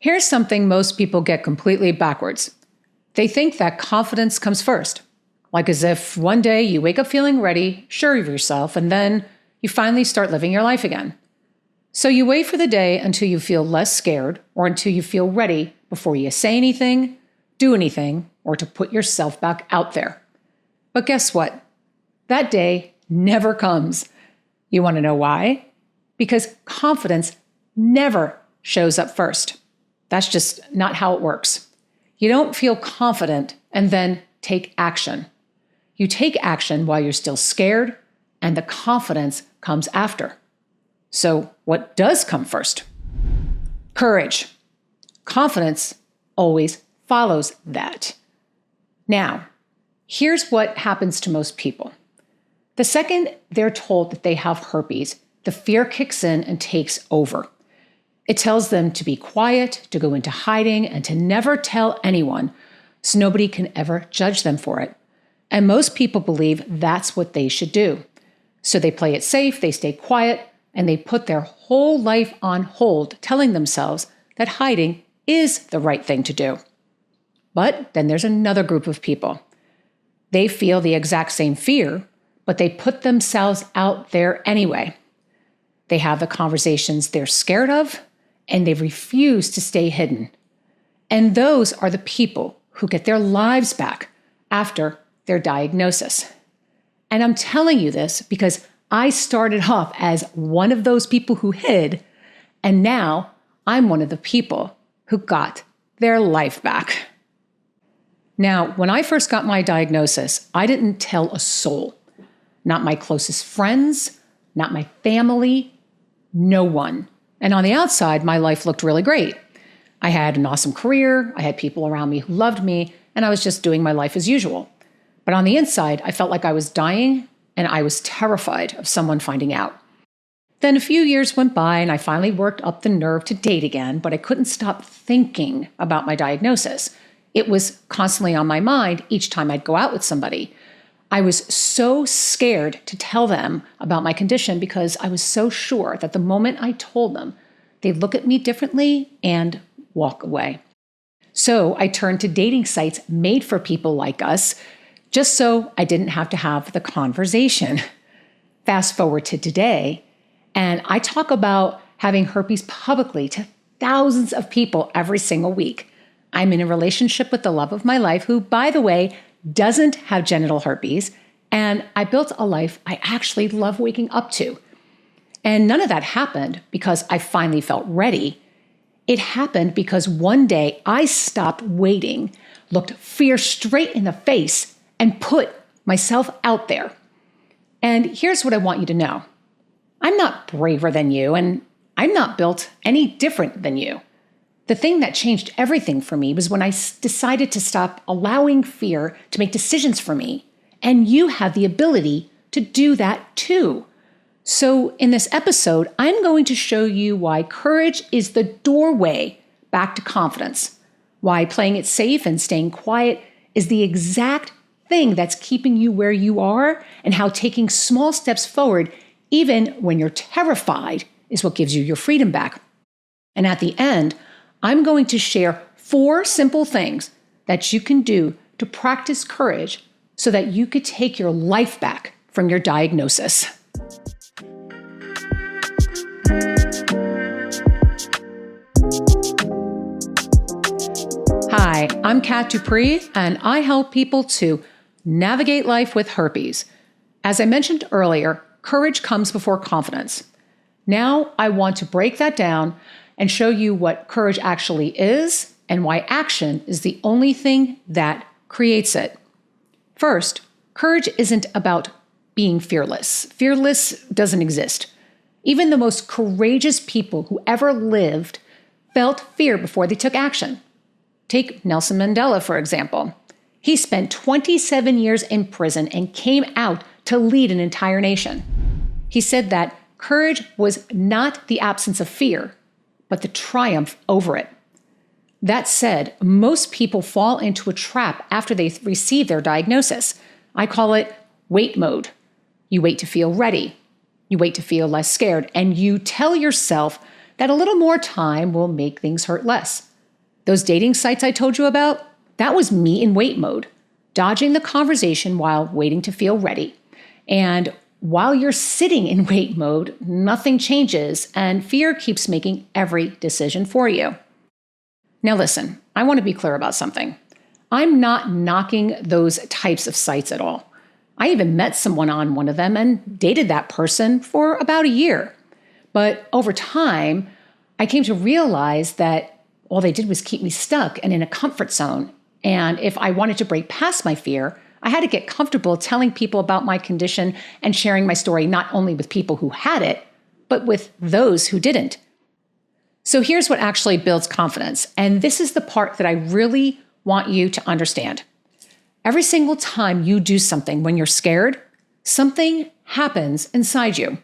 Here's something most people get completely backwards. They think that confidence comes first, like as if one day you wake up feeling ready, sure of yourself, and then you finally start living your life again. So you wait for the day until you feel less scared or until you feel ready before you say anything, do anything, or to put yourself back out there. But guess what? That day never comes. You want to know why? Because confidence never shows up first. That's just not how it works. You don't feel confident and then take action. You take action while you're still scared, and the confidence comes after. So what does come first? Courage. Confidence always follows that. Now, here's what happens to most people. The second they're told that they have herpes, the fear kicks in and takes over. It tells them to be quiet, to go into hiding, and to never tell anyone, so nobody can ever judge them for it. And most people believe that's what they should do. So they play it safe, they stay quiet, and they put their whole life on hold, telling themselves that hiding is the right thing to do. But then there's another group of people. They feel the exact same fear, but they put themselves out there anyway. They have the conversations they're scared of, and they refuse to stay hidden. And those are the people who get their lives back after their diagnosis. And I'm telling you this because I started off as one of those people who hid, and now I'm one of the people who got their life back. Now, when I first got my diagnosis, I didn't tell a soul. Not my closest friends, not my family, no one. And on the outside, my life looked really great. I had an awesome career, I had people around me who loved me, and I was just doing my life as usual. But on the inside, I felt like I was dying, and I was terrified of someone finding out. Then a few years went by, and I finally worked up the nerve to date again, but I couldn't stop thinking about my diagnosis. It was constantly on my mind each time I'd go out with somebody. I was so scared to tell them about my condition because I was so sure that the moment I told them, they'd look at me differently and walk away. So I turned to dating sites made for people like us, just so I didn't have to have the conversation. Fast forward to today, and I talk about having herpes publicly to thousands of people every single week. I'm in a relationship with the love of my life, who, by the way, doesn't have genital herpes, and I built a life I actually love waking up to. And none of that happened because I finally felt ready. It happened because one day I stopped waiting, looked fear straight in the face, and put myself out there. And here's what I want you to know. I'm not braver than you, and I'm not built any different than you. The thing that changed everything for me was when I decided to stop allowing fear to make decisions for me. And you have the ability to do that too. So in this episode, I'm going to show you why courage is the doorway back to confidence, why playing it safe and staying quiet is the exact thing that's keeping you where you are, and how taking small steps forward, even when you're terrified, is what gives you your freedom back. And at the end, I'm going to share 4 simple things that you can do to practice courage so that you could take your life back from your diagnosis. Hi, I'm Dupree, and I help people to navigate life with herpes. As I mentioned earlier, courage comes before confidence. Now I want to break that down and show you what courage actually is and why action is the only thing that creates it. First, courage isn't about being fearless. Fearless doesn't exist. Even the most courageous people who ever lived felt fear before they took action. Take Nelson Mandela, for example. He spent 27 years in prison and came out to lead an entire nation. He said that courage was not the absence of fear, but the triumph over it. That said, most people fall into a trap after they receive their diagnosis. I call it wait mode. You wait to feel ready. You wait to feel less scared, and you tell yourself that a little more time will make things hurt less. Those dating sites I told you about, that was me in wait mode, dodging the conversation while waiting to feel ready. And while you're sitting in wait mode, nothing changes and fear keeps making every decision for you. Now listen, I want to be clear about something. I'm not knocking those types of sites at all. I even met someone on one of them and dated that person for about a year. But over time, I came to realize that all they did was keep me stuck and in a comfort zone. And if I wanted to break past my fear, I had to get comfortable telling people about my condition and sharing my story not only with people who had it, but with those who didn't. So here's what actually builds confidence. And this is the part that I really want you to understand. Every single time you do something when you're scared, something happens inside you.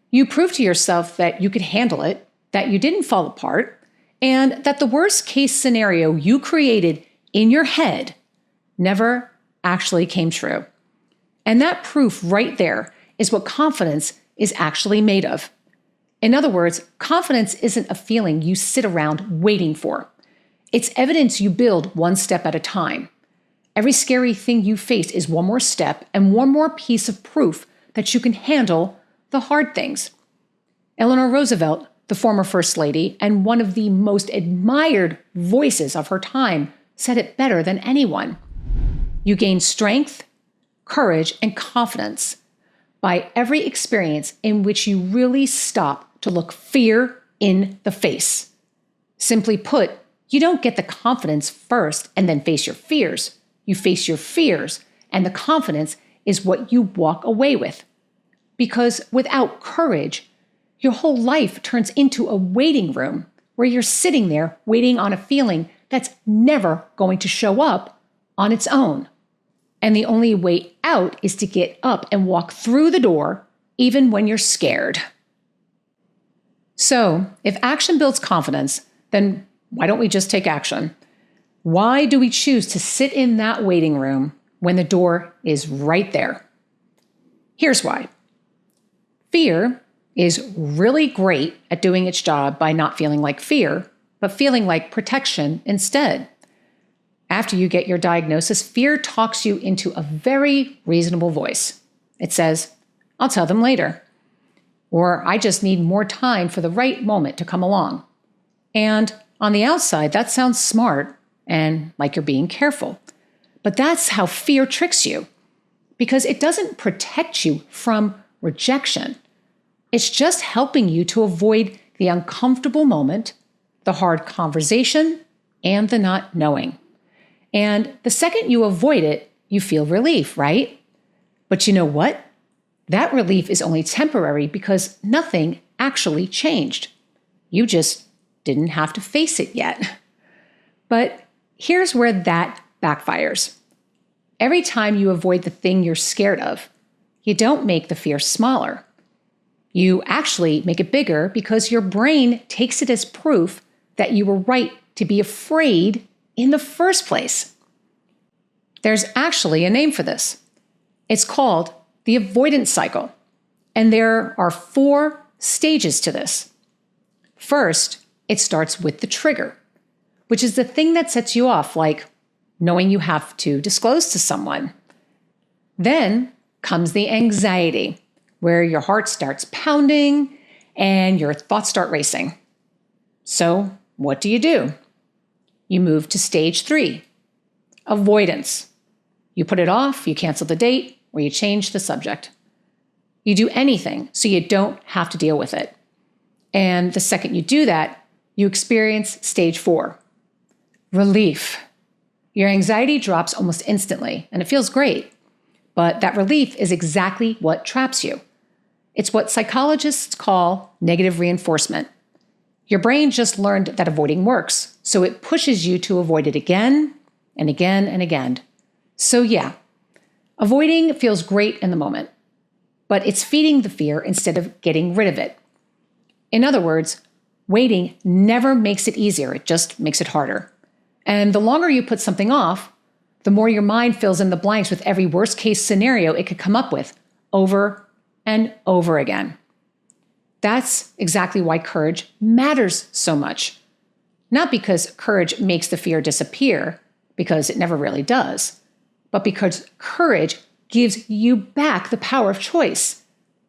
You prove to yourself that you could handle it, that you didn't fall apart, and that the worst case scenario you created in your head never actually came true. And that proof right there is what confidence is actually made of. In other words, confidence isn't a feeling you sit around waiting for. It's evidence you build one step at a time. Every scary thing you face is one more step and one more piece of proof that you can handle the hard things. Eleanor Roosevelt, the former First Lady and one of the most admired voices of her time, said it better than anyone. You gain strength, courage, and confidence by every experience in which you really stop to look fear in the face. Simply put, you don't get the confidence first and then face your fears. You face your fears, and the confidence is what you walk away with. Because without courage, your whole life turns into a waiting room where you're sitting there waiting on a feeling that's never going to show up on its own. And the only way out is to get up and walk through the door, even when you're scared. So, if action builds confidence, then why don't we just take action? Why do we choose to sit in that waiting room when the door is right there? Here's why. Fear is really great at doing its job by not feeling like fear, but feeling like protection instead. After you get your diagnosis, fear talks you into a very reasonable voice. It says, "I'll tell them later." Or, "I just need more time for the right moment to come along." And on the outside, that sounds smart and like you're being careful. But that's how fear tricks you, because it doesn't protect you from rejection. It's just helping you to avoid the uncomfortable moment, the hard conversation, and the not knowing. And the second you avoid it, you feel relief, right? But you know what? That relief is only temporary because nothing actually changed. You just didn't have to face it yet. But here's where that backfires. Every time you avoid the thing you're scared of, you don't make the fear smaller. You actually make it bigger because your brain takes it as proof that you were right to be afraid in the first place. There's actually a name for this. It's called the avoidance cycle. And there are 4 stages to this. First, it starts with the trigger, which is the thing that sets you off, like knowing you have to disclose to someone. Then comes the anxiety, where your heart starts pounding and your thoughts start racing. So, what do? You move to stage 3, avoidance. You put it off, you cancel the date, or you change the subject. You do anything so you don't have to deal with it. And the second you do that, you experience stage 4, relief. Your anxiety drops almost instantly, and it feels great. But that relief is exactly what traps you. It's what psychologists call negative reinforcement. Your brain just learned that avoiding works, so it pushes you to avoid it again and again and again. So yeah, avoiding feels great in the moment, but it's feeding the fear instead of getting rid of it. In other words, waiting never makes it easier, it just makes it harder. And the longer you put something off, the more your mind fills in the blanks with every worst case scenario it could come up with over and over again. That's exactly why courage matters so much. Not because courage makes the fear disappear, because it never really does, but because courage gives you back the power of choice.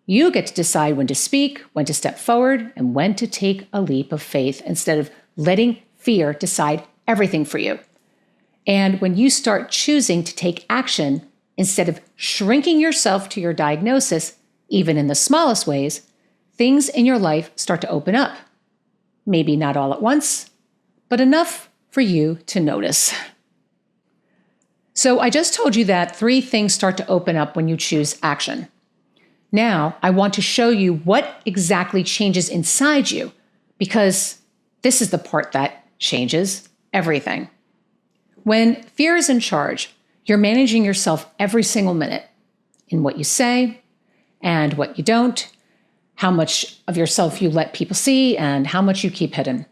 You get to decide when to speak, when to step forward, and when to take a leap of faith instead of letting fear decide everything for you. And when you start choosing to take action instead of shrinking yourself to your diagnosis, even in the smallest ways, things in your life start to open up. Maybe not all at once, but enough for you to notice. So I just told you that 3 things start to open up when you choose action. Now, I want to show you what exactly changes inside you, because this is the part that changes everything. When fear is in charge, you're managing yourself every single minute in what you say and what you don't, how much of yourself you let people see, and how much you keep hidden.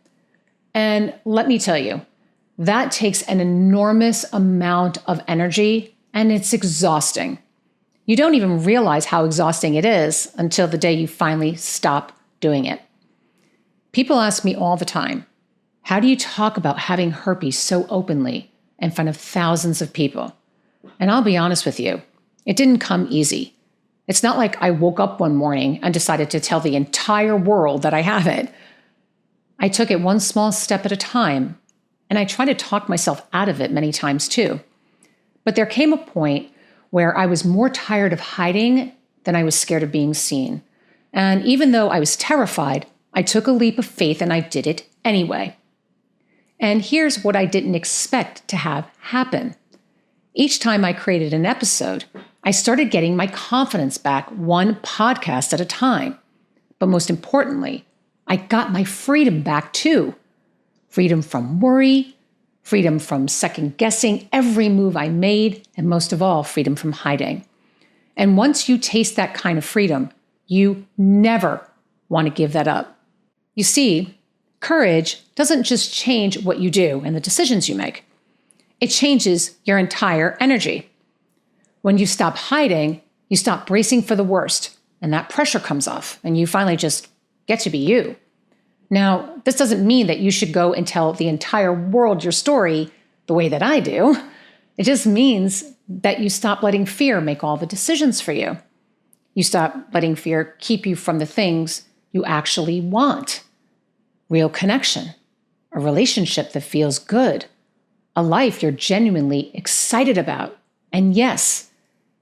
And let me tell you, that takes an enormous amount of energy, and it's exhausting. You don't even realize how exhausting it is until the day you finally stop doing it. People ask me all the time, how do you talk about having herpes so openly in front of thousands of people? And I'll be honest with you, it didn't come easy. It's not like I woke up one morning and decided to tell the entire world that I have it. I took it one small step at a time, and I tried to talk myself out of it many times too. But there came a point where I was more tired of hiding than I was scared of being seen. And even though I was terrified, I took a leap of faith and I did it anyway. And here's what I didn't expect to have happen. Each time I created an episode, I started getting my confidence back one podcast at a time. But most importantly, I got my freedom back too. Freedom from worry, freedom from second guessing every move I made, and most of all, freedom from hiding. And once you taste that kind of freedom, you never want to give that up. You see, courage doesn't just change what you do and the decisions you make. It changes your entire energy. When you stop hiding, you stop bracing for the worst, and that pressure comes off, and you finally just get to be you. Now, this doesn't mean that you should go and tell the entire world your story the way that I do. It just means that you stop letting fear make all the decisions for you. You stop letting fear keep you from the things you actually want. Real connection, a relationship that feels good, a life you're genuinely excited about, and yes,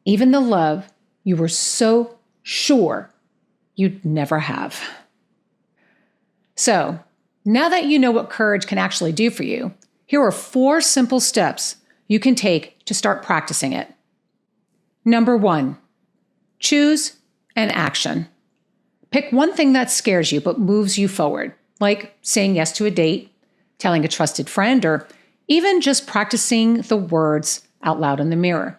even the love you were so sure you'd never have. So, now that you know what courage can actually do for you, here are 4 simple steps you can take to start practicing it. Number 1, choose an action. Pick one thing that scares you but moves you forward, like saying yes to a date, telling a trusted friend, or even just practicing the words out loud in the mirror.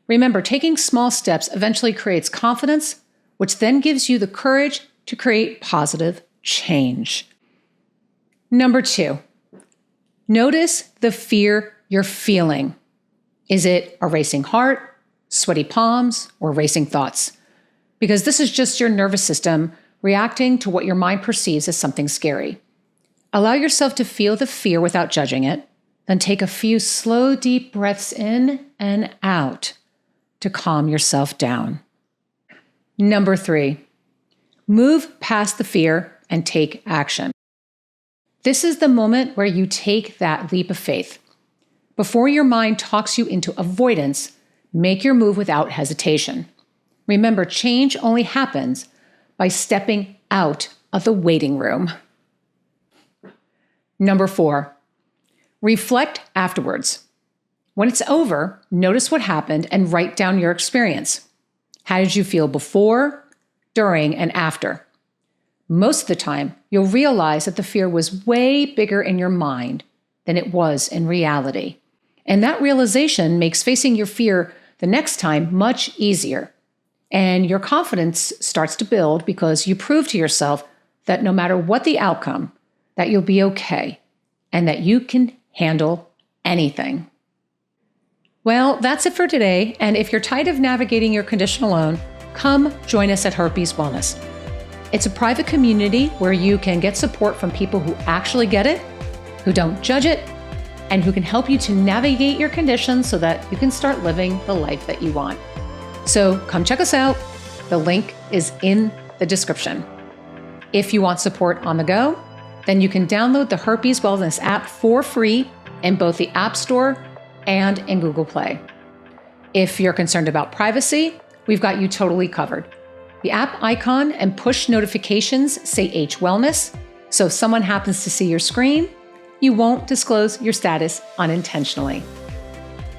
Remember, taking small steps eventually creates confidence, which then gives you the courage to create positive change. Number 2, notice the fear you're feeling. Is it a racing heart, sweaty palms, or racing thoughts? Because this is just your nervous system reacting to what your mind perceives as something scary. Allow yourself to feel the fear without judging it, then take a few slow, deep breaths in and out to calm yourself down. Number 3, move past the fear and take action. This is the moment where you take that leap of faith. Before your mind talks you into avoidance, make your move without hesitation. Remember, change only happens by stepping out of the waiting room. Number 4, reflect afterwards. When it's over, notice what happened and write down your experience. How did you feel before, during, and after? Most of the time, you'll realize that the fear was way bigger in your mind than it was in reality. And that realization makes facing your fear the next time much easier. And your confidence starts to build because you prove to yourself that no matter what the outcome, that you'll be okay and that you can handle anything. Well, that's it for today. And if you're tired of navigating your condition alone, come join us at Herpes Wellness. It's a private community where you can get support from people who actually get it, who don't judge it, and who can help you to navigate your condition so that you can start living the life that you want. So come check us out. The link is in the description. If you want support on the go, then you can download the Herpes Wellness app for free in both the App Store and in Google Play. If you're concerned about privacy, we've got you totally covered. The app icon and push notifications say H Wellness, so if someone happens to see your screen, you won't disclose your status unintentionally.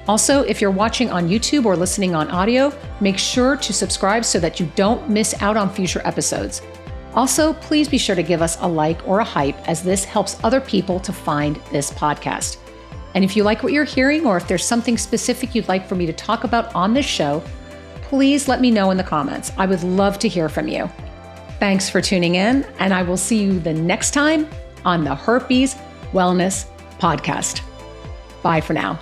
Also, if you're watching on YouTube or listening on audio, make sure to subscribe so that you don't miss out on future episodes. Also, please be sure to give us a like or a hype, as this helps other people to find this podcast. And if you like what you're hearing, or if there's something specific you'd like for me to talk about on this show, please let me know in the comments. I would love to hear from you. Thanks for tuning in, and I will see you the next time on the Herpes Wellness Podcast. Bye for now.